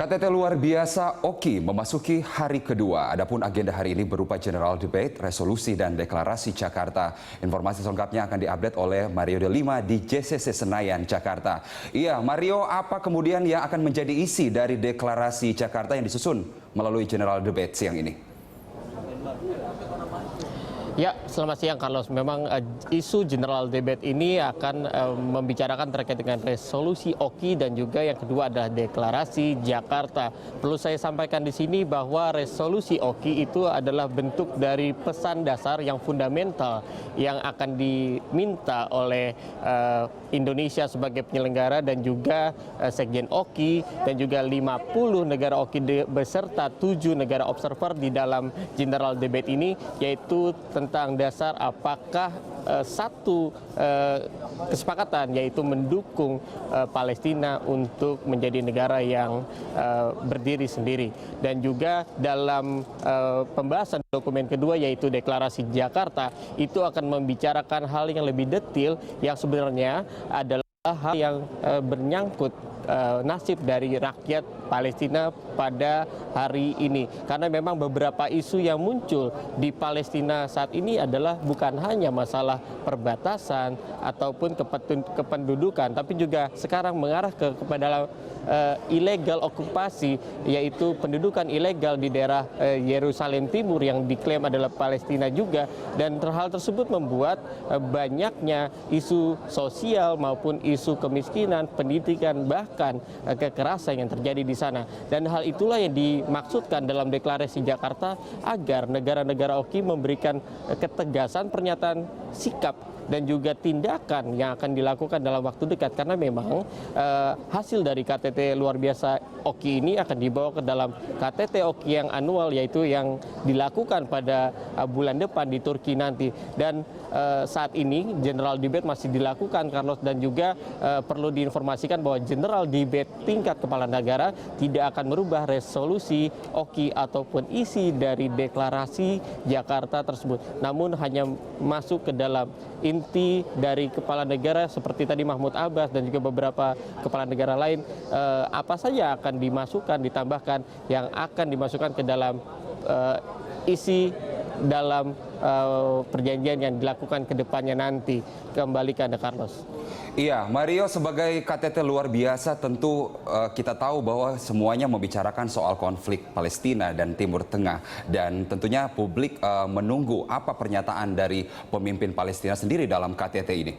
KTT luar biasa Oki memasuki hari kedua. Adapun agenda hari ini berupa general debate, resolusi dan deklarasi Jakarta. Informasi selengkapnya akan diupdate oleh Mario Delima di JCC Senayan, Jakarta. Iya, Mario, apa kemudian yang akan menjadi isi dari deklarasi Jakarta yang disusun melalui general debate siang ini? Ya, selamat siang Carlos. Memang isu general debate ini akan membicarakan terkait dengan resolusi Oki dan juga yang kedua adalah deklarasi Jakarta. Perlu saya sampaikan di sini bahwa resolusi Oki itu adalah bentuk dari pesan dasar yang fundamental yang akan diminta oleh Indonesia sebagai penyelenggara dan juga Sekjen Oki dan juga 50 negara Oki beserta 7 negara observer di dalam general debate ini, yaitu tentang dasar apakah satu kesepakatan yaitu mendukung Palestina untuk menjadi negara yang berdiri sendiri. Dan juga dalam pembahasan dokumen kedua yaitu deklarasi Jakarta itu akan membicarakan hal yang lebih detail yang sebenarnya adalah hal yang bernyangkut nasib dari rakyat Palestina pada hari ini. Karena memang beberapa isu yang muncul di Palestina saat ini adalah bukan hanya masalah perbatasan ataupun kependudukan, tapi juga sekarang mengarah kepada illegal okupasi, yaitu pendudukan ilegal di daerah Yerusalem Timur yang diklaim adalah Palestina juga. Dan hal tersebut membuat banyaknya isu sosial maupun isu kemiskinan, pendidikan, bahkan kekerasan yang terjadi di sana. Dan hal itulah yang dimaksudkan dalam deklarasi Jakarta agar negara-negara Oki memberikan ketegasan pernyataan sikap dan juga tindakan yang akan dilakukan dalam waktu dekat, karena memang hasil dari KTT luar biasa Oki ini akan dibawa ke dalam KTT Oki yang anual, yaitu yang dilakukan pada bulan depan di Turki nanti. Dan saat ini general debate masih dilakukan, Carlos, dan juga perlu diinformasikan bahwa general debate tingkat kepala negara tidak akan merubah resolusi Oki ataupun isi dari deklarasi Jakarta tersebut, namun hanya masuk ke dalam inti dari kepala negara seperti tadi Mahmud Abbas dan juga beberapa kepala negara lain, apa saja akan dimasukkan, ditambahkan yang akan dimasukkan ke dalam isi dalam perjanjian yang dilakukan ke depannya nanti. Kembali ke Anda, Carlos. Iya, Mario, sebagai KTT luar biasa tentu kita tahu bahwa semuanya membicarakan soal konflik Palestina dan Timur Tengah. Dan tentunya publik menunggu apa pernyataan dari pemimpin Palestina sendiri dalam KTT ini.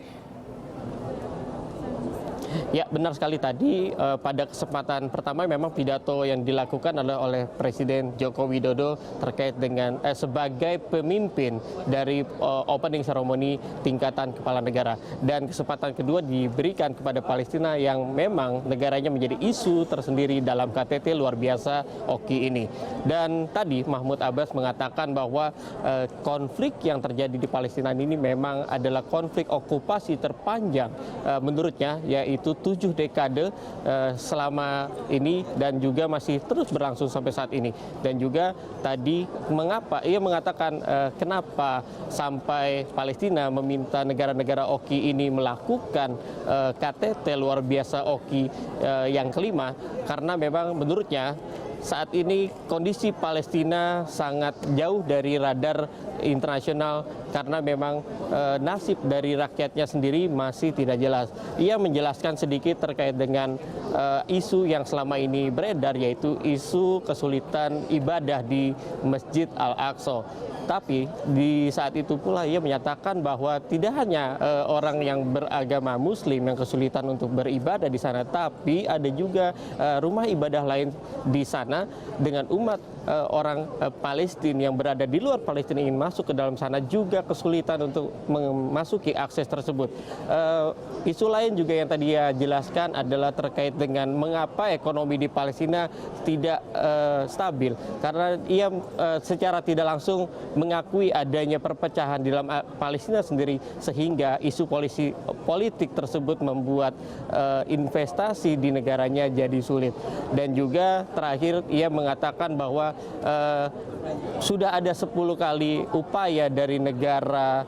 Ya, benar sekali tadi pada kesempatan pertama memang pidato yang dilakukan adalah oleh Presiden Joko Widodo terkait dengan sebagai pemimpin dari opening ceremony tingkatan kepala negara. Dan kesempatan kedua diberikan kepada Palestina yang memang negaranya menjadi isu tersendiri dalam KTT luar biasa Oki ini. Dan tadi Mahmud Abbas mengatakan bahwa konflik yang terjadi di Palestina ini memang adalah konflik okupasi terpanjang menurutnya, yaitu 7 dekade selama ini dan juga masih terus berlangsung sampai saat ini. Dan juga tadi mengapa ia mengatakan kenapa sampai Palestina meminta negara-negara Oki ini melakukan KTT luar biasa Oki yang kelima, karena memang menurutnya saat ini kondisi Palestina sangat jauh dari radar internasional karena memang nasib dari rakyatnya sendiri masih tidak jelas. Ia menjelaskan sedikit terkait dengan isu yang selama ini beredar, yaitu isu kesulitan ibadah di Masjid Al-Aqsa. Tapi di saat itu pula ia menyatakan bahwa tidak hanya orang yang beragama Muslim yang kesulitan untuk beribadah di sana, tapi ada juga rumah ibadah lain di sana dengan umat orang Palestina yang berada di luar Palestina ingin masuk ke dalam sana juga kesulitan untuk memasuki akses tersebut. Isu lain juga yang tadi ia jelaskan adalah terkait dengan mengapa ekonomi di Palestina tidak stabil, karena ia secara tidak langsung mengakui adanya perpecahan di dalam Palestina sendiri, sehingga isu politik tersebut membuat investasi di negaranya jadi sulit. Dan juga terakhir ia mengatakan bahwa sudah ada 10 kali upaya dari negara negara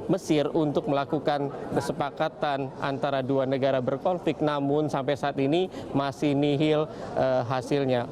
Mesir untuk melakukan kesepakatan antara dua negara berkonflik, namun sampai saat ini masih nihil hasilnya.